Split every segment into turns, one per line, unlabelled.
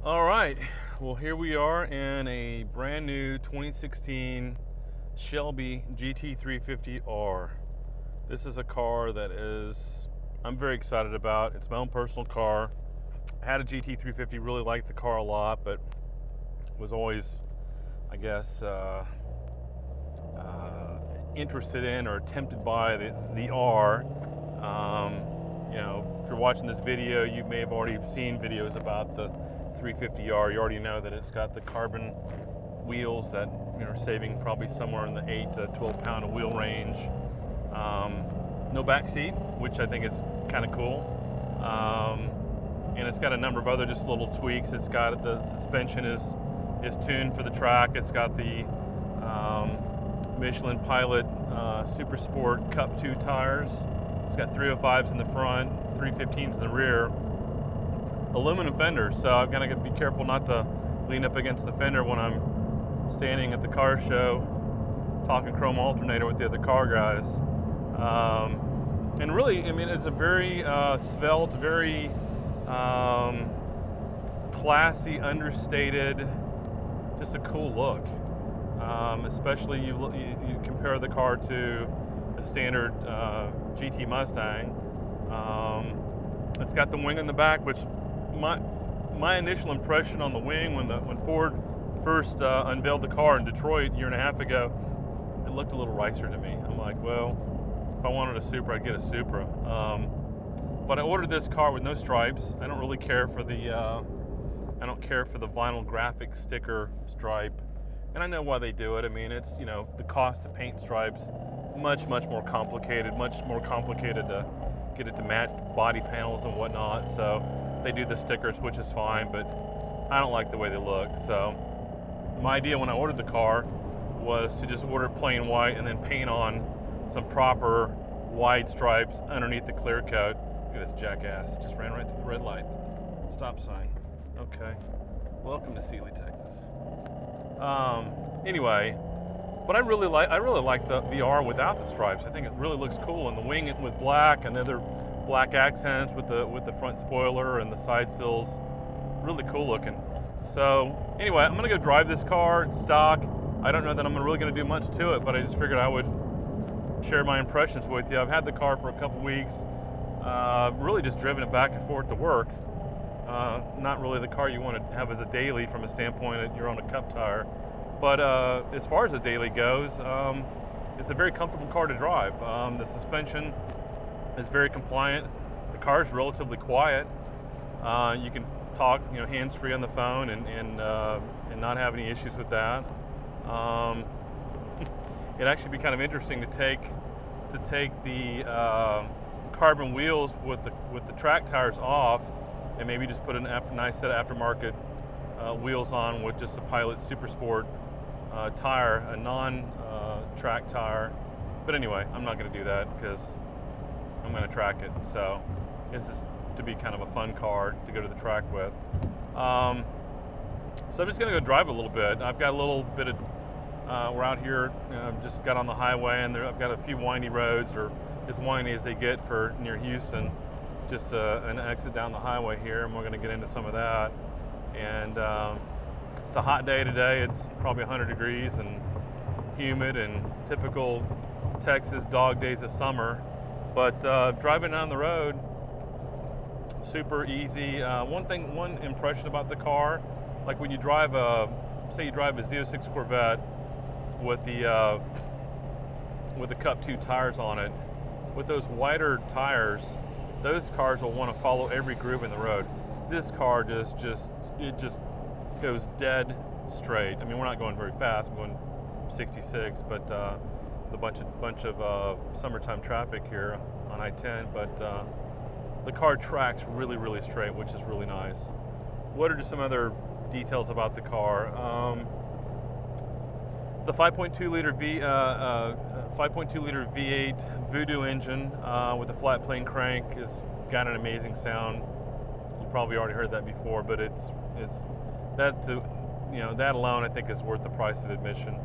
All right, well, here we are in a brand new 2016 Shelby GT350R. This is a car that I'm very excited about. It's my own personal car. I had a GT350, really liked the car a lot, but was always, I guess, interested in or tempted by the R. If you're watching this video, you may have already seen videos about the 350R. You already know that it's got the carbon wheels that are saving probably somewhere in the 8 to 12 pound wheel range. No back seat, which I think is kind of cool. And it's got a number of other just little tweaks. It's got the suspension is tuned for the track. It's got the Michelin Pilot Super Sport Cup 2 tires. It's got 305s in the front, 315s in the rear. Aluminum fenders, so I've got to be careful not to lean up against the fender when I'm standing at the car show talking chrome alternator with the other car guys. And really, I mean, it's a very svelte, very classy, understated, just a cool look. Especially you compare the car to a standard GT Mustang. It's got the wing in the back, which my initial impression on the wing when Ford first unveiled the car in Detroit a year and a half ago, it looked a little ricer to me. I'm like, well, if I wanted a Supra, I'd get a Supra. But I ordered this car with no stripes. I don't really care for the vinyl graphic sticker stripe, and I know why they do it. I mean, it's the cost to paint stripes, much more complicated to get it to match body panels and whatnot. So they do the stickers, which is fine, but I don't like the way they look. So my idea when I ordered the car was to just order plain white and then paint on some proper wide stripes underneath the clear coat. Look at this jackass, just ran right through the red light. Stop sign. Okay, welcome to Sealy, Texas. Anyway, but I really like the VR without the stripes. I think it really looks cool, and the wing with black and the other black accents with the front spoiler and the side sills, really cool looking. So anyway, I'm gonna go drive this car. It's stock. I don't know that I'm really gonna do much to it, but I just figured I would share my impressions with you. I've had the car for a couple weeks, really just driven it back and forth to work. Not really the car you want to have as a daily from a standpoint that you're on a cup tire. But as far as the daily goes, it's a very comfortable car to drive. The suspension is very compliant. The car is relatively quiet. You can talk, hands-free on the phone and not have any issues with that. It'd actually be kind of interesting to take the carbon wheels with the track tires off, and maybe just put a nice set of aftermarket wheels on with just a Pilot Super Sport tire, a non-track tire. But anyway, I'm not going to do that because I'm going to track it. So it's just to be kind of a fun car to go to the track with. So I'm just going to go drive a little bit. I've got a little bit of, we're out here, just got on the highway, and I've got a few windy roads, or as windy as they get for near Houston. Just an exit down the highway here, and we're going to get into some of that. And it's a hot day today. It's probably 100 degrees and humid and typical Texas dog days of summer. But driving down the road, super easy. One impression about the car, like when you drive say you drive a Z06 Corvette with the Cup 2 tires on it, with those wider tires, those cars will want to follow every groove in the road. This car just goes dead straight. I mean, we're not going very fast. We're going 66, but a bunch of summertime traffic here on I-10. But the car tracks really straight, which is really nice. What are just some other details about the car? The 5.2 liter V8 Voodoo engine with a flat plane crank has got an amazing sound. You probably already heard that before, but that alone I think is worth the price of admission.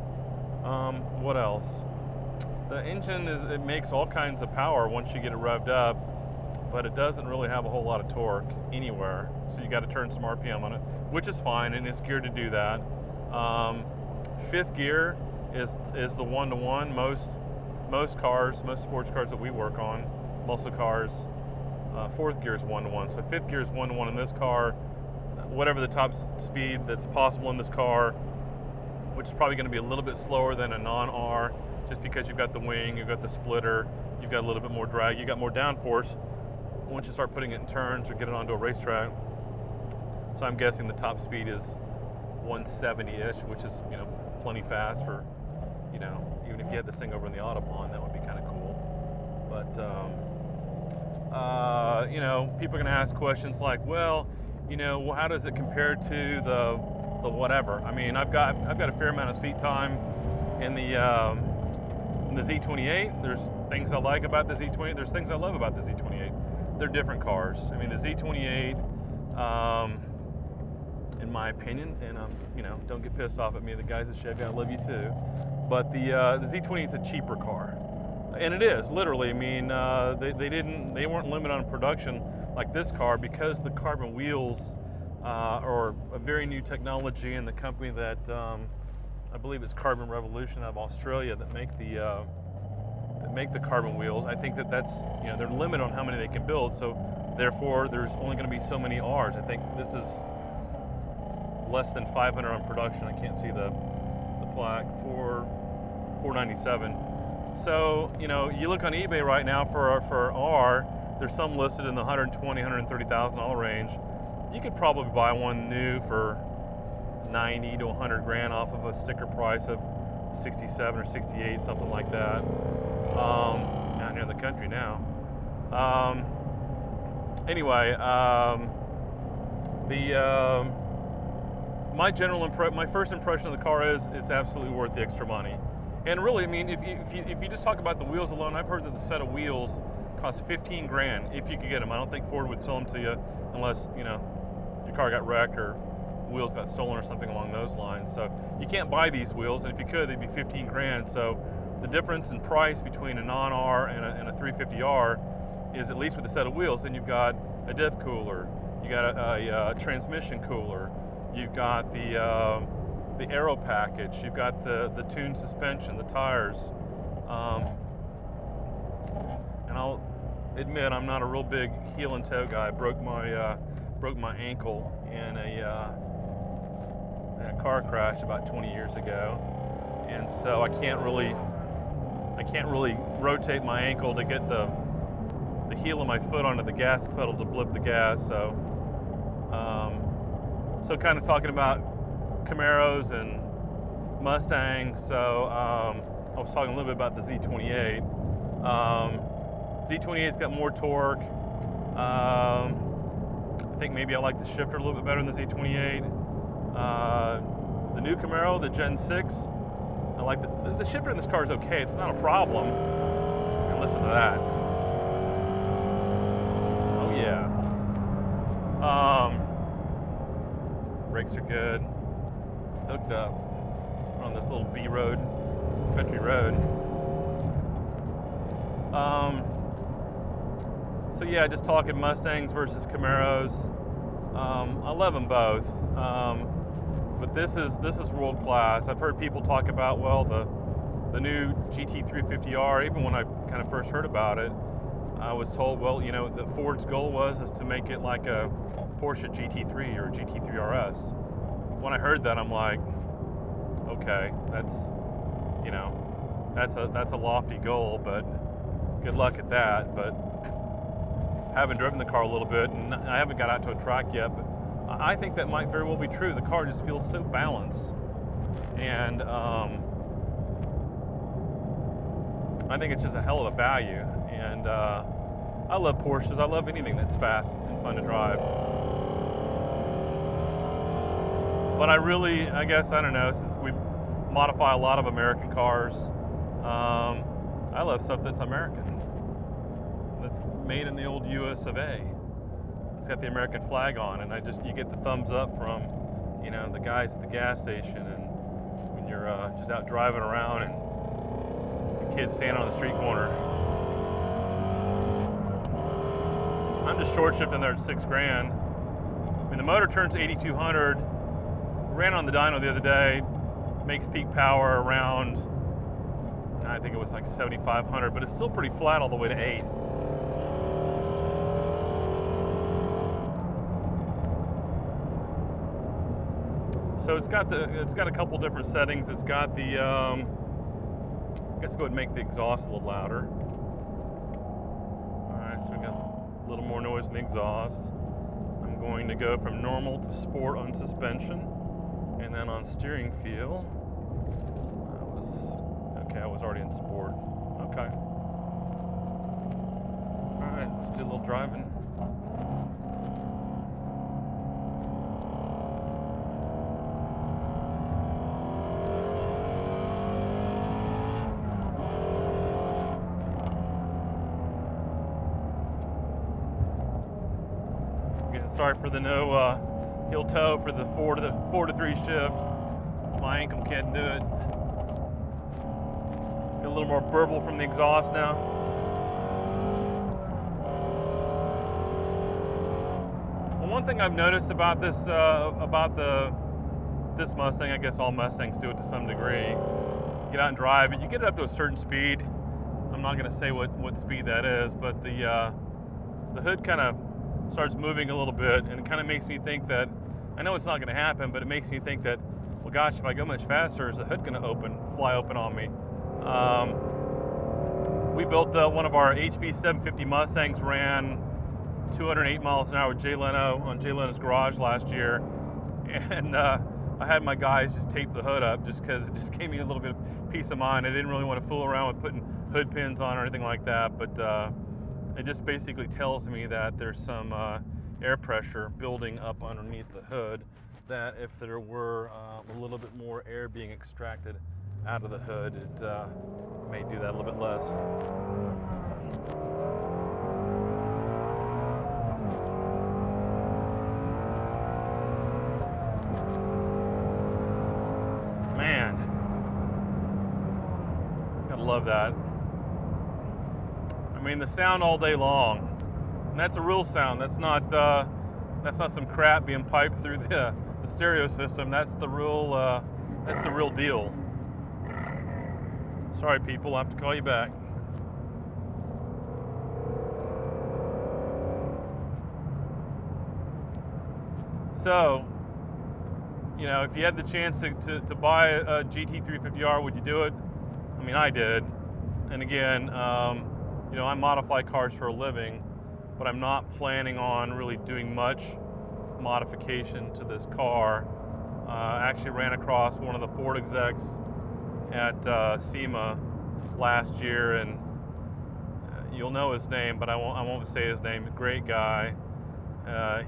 What else? The engine it makes all kinds of power once you get it revved up. but it doesn't really have a whole lot of torque anywhere. So you got to turn some RPM on it, which is fine, and it's geared to do that. Fifth gear is the one-to-one. Most cars, most sports cars that we work on, muscle cars, fourth gear is one-to-one. So fifth gear is one-to-one in this car. Whatever the top speed that's possible in this car, which is probably going to be a little bit slower than a non-R, just because you've got the wing, you've got the splitter, you've got a little bit more drag, you got more downforce once you start putting it in turns or get it onto a racetrack. So I'm guessing the top speed is 170-ish, which is, you know, plenty fast for, you know, even if you had this thing over in the Autobahn, that would be kind of cool. But you know, people are going to ask questions like, well, you know, well, how does it compare to the whatever? I mean, I've got a fair amount of seat time in the Z28. There's things I like about the Z28. There's things I love about the Z28. They're different cars. I mean, the Z28, in my opinion, and you know, don't get pissed off at me, the guys at Chevy, I love you too. But the Z28 is a cheaper car, and it is literally. I mean, they weren't limited on production like this car because the carbon wheels are a very new technology, and the company that I believe it's Carbon Revolution out of Australia that make the carbon wheels. I think that's, you know, they're limited on how many they can build, so therefore there's only going to be so many R's. I think this is less than 500 on production. I can't see the plaque for 497. So, you know, you look on eBay right now for R, there's some listed in the $120,000, $130,000 range. You could probably buy one new for 90 to 100 grand off of a sticker price of 67 or 68, something like that. Down here in the country now. Anyway, my first impression of the car is it's absolutely worth the extra money. And really, I mean, if you just talk about the wheels alone, I've heard that the set of wheels costs 15 grand if you could get them. I don't think Ford would sell them to you unless, you know, your car got wrecked or wheels got stolen or something along those lines. So you can't buy these wheels, and if you could, they'd be 15 grand. So the difference in price between a non-R and a 350R is, at least with a set of wheels, then you've got a diff cooler, you got a transmission cooler, you've got the aero package, you've got the tuned suspension, the tires. And I'll admit, I'm not a real big heel and toe guy. I broke my ankle in a car crash about 20 years ago, and so I can't really rotate my ankle to get the heel of my foot onto the gas pedal to blip the gas. So so kind of talking about Camaros and Mustangs. So I was talking a little bit about the Z28. Z28's got more torque. I think maybe I like the shifter a little bit better than the Z28. The new Camaro, the Gen 6, I like the shifter in this car is okay. It's not a problem. And listen to that. Oh yeah. Brakes are good. Hooked up on this little B road, country road. So yeah, just talking Mustangs versus Camaros. I love them both, but this is world class. I've heard people talk about, well, the new GT350R. Even when I kind of first heard about it, I was told, well, you know, that Ford's goal is to make it like a Porsche GT3 or GT3 RS. When I heard that, I'm like, okay, that's, you know, that's a lofty goal, but good luck at that. But having driven the car a little bit, and I haven't got out to a track yet, but I think that might very well be true. The car just feels so balanced, and I think it's just a hell of a value. And I love Porsches. I love anything that's fast and fun to drive. But I guess, I don't know, since we modify a lot of American cars, I love stuff that's American, that's made in the old US of A. It's got the American flag on, and you get the thumbs up from, you know, the guys at the gas station, and when you're just out driving around and the kids standing on the street corner. I'm just short shifting there at $6 grand. I mean, the motor turns 8,200. Ran on the dyno the other day. Makes peak power around, I think it was like 7,500, but it's still pretty flat all the way to 8. So it's got a couple different settings. It's got the I guess go ahead and make the exhaust a little louder. All right, so we got a little more noise in the exhaust. I'm going to go from normal to sport on suspension, and then on steering feel, I was already in sport. Okay. All right, let's do a little driving. Sorry for the no heel toe for the 4 to 3 shift. My ankle can't do it. Get a little more burble from the exhaust now. Well, one thing I've noticed about this this Mustang, I guess all Mustangs do it to some degree. Get out and drive it. You get it up to a certain speed. I'm not going to say what speed that is, but the hood kind of starts moving a little bit, and it kind of makes me think that, I know it's not going to happen, but it makes me think that, well, gosh, if I go much faster, is the hood going to fly open on me? We built one of our HB 750 Mustangs, ran 208 miles an hour with Jay Leno on Jay Leno's garage last year, and I had my guys just tape the hood up just because it just gave me a little bit of peace of mind. I didn't really want to fool around with putting hood pins on or anything like that, but it just basically tells me that there's some air pressure building up underneath the hood, that if there were a little bit more air being extracted out of the hood, it may do that a little bit less. Man, gotta love that. I mean, the sound all day long, and that's a real sound. That's not some crap being piped through the stereo system. That's the real deal. Sorry, people, I have to call you back. So, you know, if you had the chance to buy a GT350R, would you do it? I mean, I did. And again, you know, I modify cars for a living, but I'm not planning on really doing much modification to this car. I actually ran across one of the Ford execs at SEMA last year, and you'll know his name, but I won't say his name. Great guy.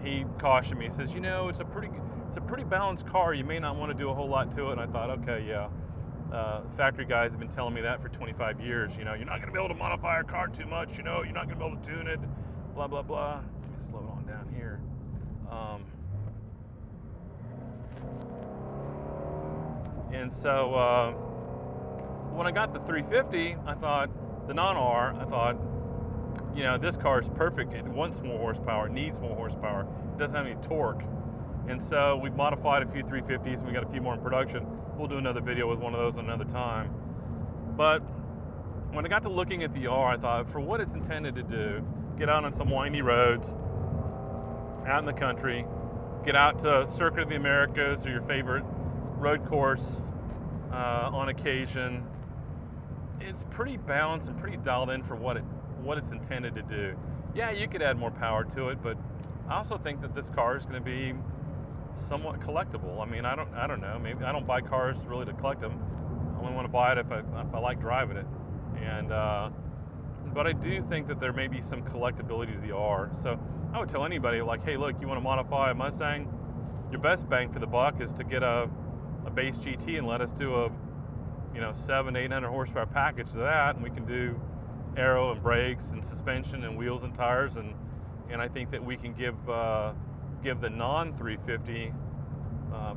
He cautioned me. He says, you know, it's a pretty balanced car. You may not want to do a whole lot to it. And I thought, okay, yeah. Factory guys have been telling me that for 25 years. You know, you're not going to be able to modify a car too much. You know, you're not going to be able to tune it. Blah blah blah. Let me slow it on down here. And so when I got the 350, I thought, the non-R, I thought, you know, this car is perfect. It wants more horsepower. It needs more horsepower. It doesn't have any torque. And so we've modified a few 350s, and we got a few more in production. We'll do another video with one of those another time. But when I got to looking at the R, I thought, for what it's intended to do, get out on some windy roads, out in the country, get out to Circuit of the Americas or your favorite road course on occasion. It's pretty balanced and pretty dialed in for what it's intended to do. Yeah, you could add more power to it, but I also think that this car is going to be somewhat collectible. I mean, I don't know. Maybe I don't buy cars really to collect them. I only want to buy it if I like driving it. And but I do think that there may be some collectability to the R. So I would tell anybody, like, hey, look, you want to modify a Mustang? Your best bang for the buck is to get a base GT and let us do a 700-800 horsepower package to that, and we can do aero and brakes and suspension and wheels and tires, and I think that we can give the non-350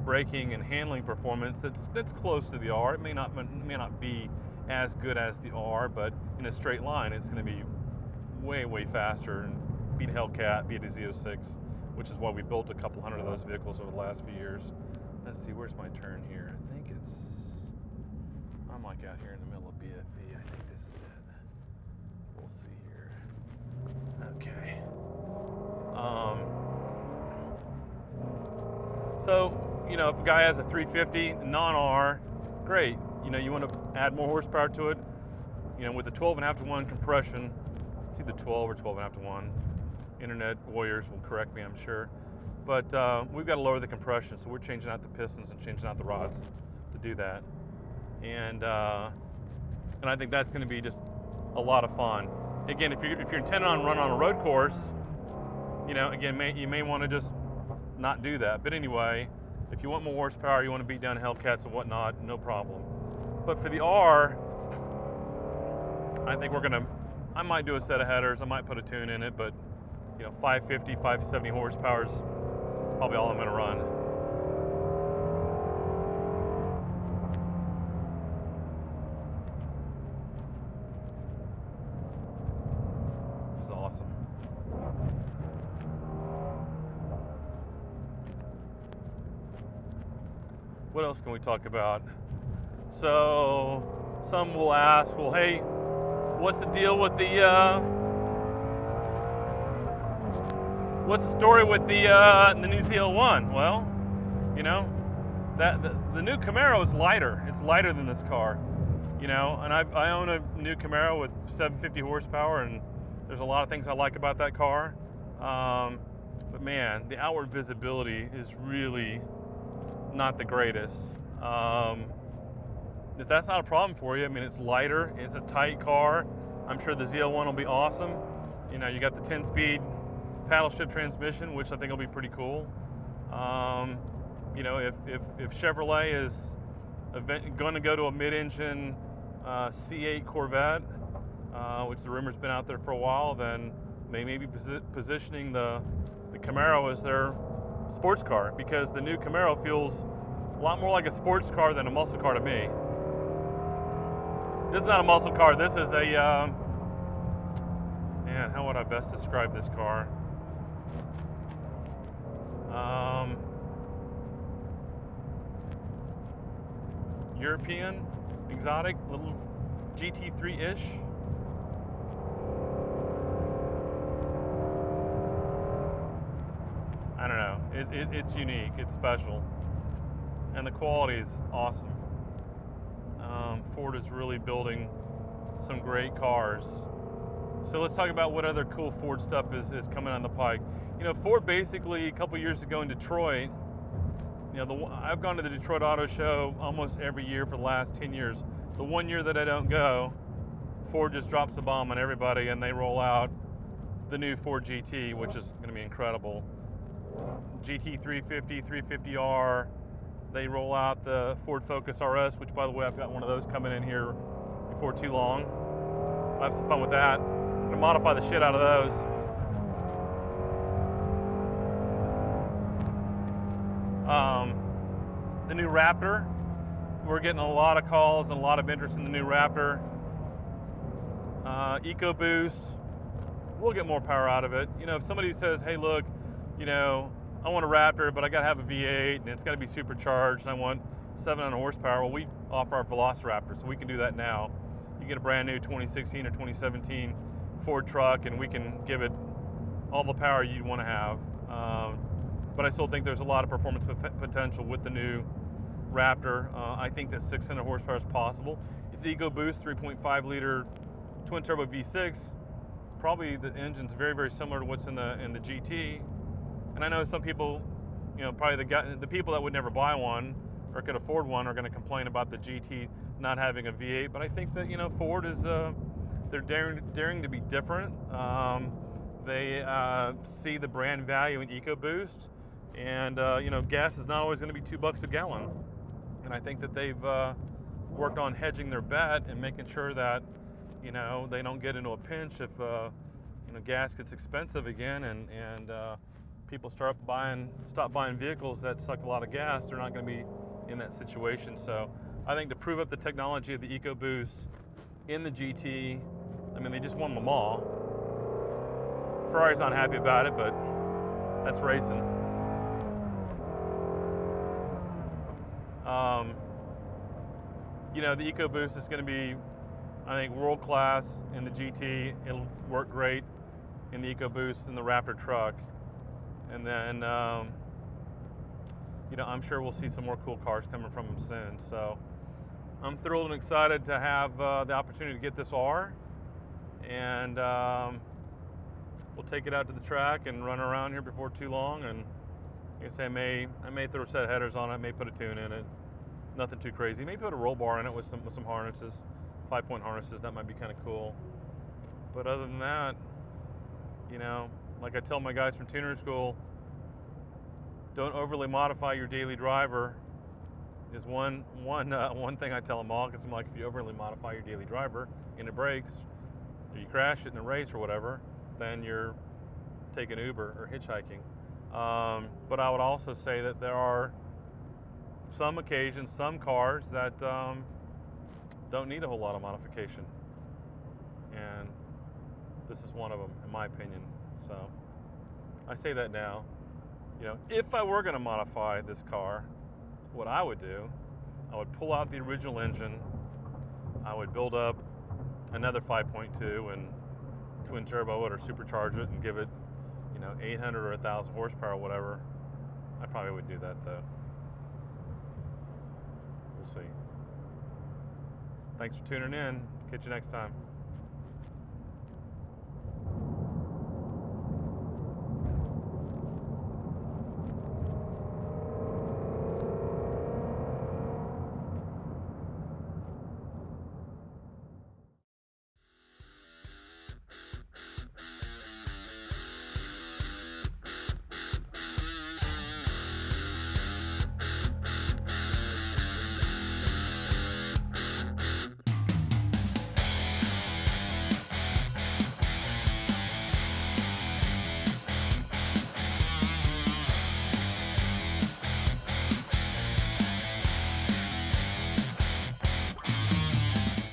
braking and handling performance that's close to the R. It may not be as good as the R, but in a straight line, it's going to be way faster beat Hellcat, beat a Z06, which is why we built a couple hundred of those vehicles over the last few years. Let's see, where's my turn here? I think I'm like out here in the middle of BFE. I think this is it. We'll see here. Okay. So, you know, if a guy has a 350 non-R, great. You know, you want to add more horsepower to it. You know, with the 12.5 to 1 compression, it's either 12 or 12.5 to 1. Internet warriors will correct me, I'm sure. But we've got to lower the compression, so we're changing out the pistons and changing out the rods to do that. And I think that's going to be just a lot of fun. Again, if you're intending on running on a road course, you know, again, you may want to just not do that. But anyway, if you want more horsepower, you want to beat down Hellcats and whatnot, no problem. But for the R, I think I might do a set of headers, I might put a tune in it, but you know, 550, 570 horsepower is probably all I'm going to run. This is awesome. What else can we talk about? So, some will ask, well, hey, what's the deal with the, what's the story with the new ZL1? Well, you know, the new Camaro is lighter. It's lighter than this car, you know, and I own a new Camaro with 750 horsepower, and there's a lot of things I like about that car. But man, the outward visibility is really not the greatest. If that's not a problem for you, I mean, it's lighter, it's a tight car. I'm sure the ZL1 will be awesome. You know, you got the 10-speed paddle shift transmission, which I think will be pretty cool. You know, if Chevrolet is going to go to a mid-engine C8 Corvette, which the rumor's been out there for a while, then they may be positioning the Camaro as their sports car, because the new Camaro feels a lot more like a sports car than a muscle car to me. This is not a muscle car. This is a, man, how would I best describe this car? European, exotic, little GT3-ish. I don't know. It's unique. It's special, and the quality is awesome. Ford is really building some great cars. So let's talk about what other cool Ford stuff is coming on the pike. You know, Ford basically a couple years ago in Detroit, you know, I've gone to the Detroit Auto Show almost every year for the last 10 years. The one year that I don't go, Ford just drops the bomb on everybody and they roll out the new Ford GT, which is going to be incredible. GT350, 350R. They roll out the Ford Focus RS, which, by the way, I've got one of those coming in here before too long. I'll have some fun with that. I'm going to modify the shit out of those. The new Raptor. We're getting a lot of calls and a lot of interest in the new Raptor. EcoBoost. We'll get more power out of it. You know, if somebody says, hey, look, you know, I want a Raptor, but I got to have a V8 and it's got to be supercharged and I want 700 horsepower. Well, we offer our Velociraptor, so we can do that now. You get a brand new 2016 or 2017 Ford truck and we can give it all the power you'd want to have. But I still think there's a lot of performance potential with the new Raptor. I think that 600 horsepower is possible. It's EcoBoost 3.5 liter twin turbo V6. Probably the engine's very, very similar to what's in the GT. And I know some people, you know, probably the people that would never buy one or could afford one are going to complain about the GT not having a V8. But I think that, you know, Ford is they're daring to be different. They see the brand value in EcoBoost, and you know, gas is not always going to be $2 a gallon. And I think that they've worked on hedging their bet and making sure that, you know, they don't get into a pinch if you know, gas gets expensive again, and people stop buying vehicles that suck a lot of gas. They're not going to be in that situation. So I think to prove up the technology of the EcoBoost in the GT, I mean, they just won them all. Ferrari's not happy about it, but that's racing. You know, the EcoBoost is going to be, I think, world class in the GT. It'll work great in the EcoBoost in the Raptor truck. And then, you know, I'm sure we'll see some more cool cars coming from them soon. So I'm thrilled and excited to have the opportunity to get this R. And we'll take it out to the track and run around here before too long. And like I say, I may throw a set of headers on it, may put a tune in it. Nothing too crazy. Maybe put a roll bar in it with some harnesses, 5-point harnesses. That might be kind of cool. But other than that, you know, like I tell my guys from tuner school, don't overly modify your daily driver. Is one thing I tell them all, because I'm like, if you overly modify your daily driver and it breaks, or you crash it in a race or whatever, then you're taking Uber or hitchhiking. But I would also say that there are some occasions, some cars that don't need a whole lot of modification, and this is one of them, in my opinion. So I say that now. You know, if I were going to modify this car, what I would do, I would pull out the original engine, I would build up another 5.2 and twin turbo it or supercharge it and give it, you know, 800 or 1,000 horsepower or whatever. I probably would do that though. We'll see. Thanks for tuning in. Catch you next time.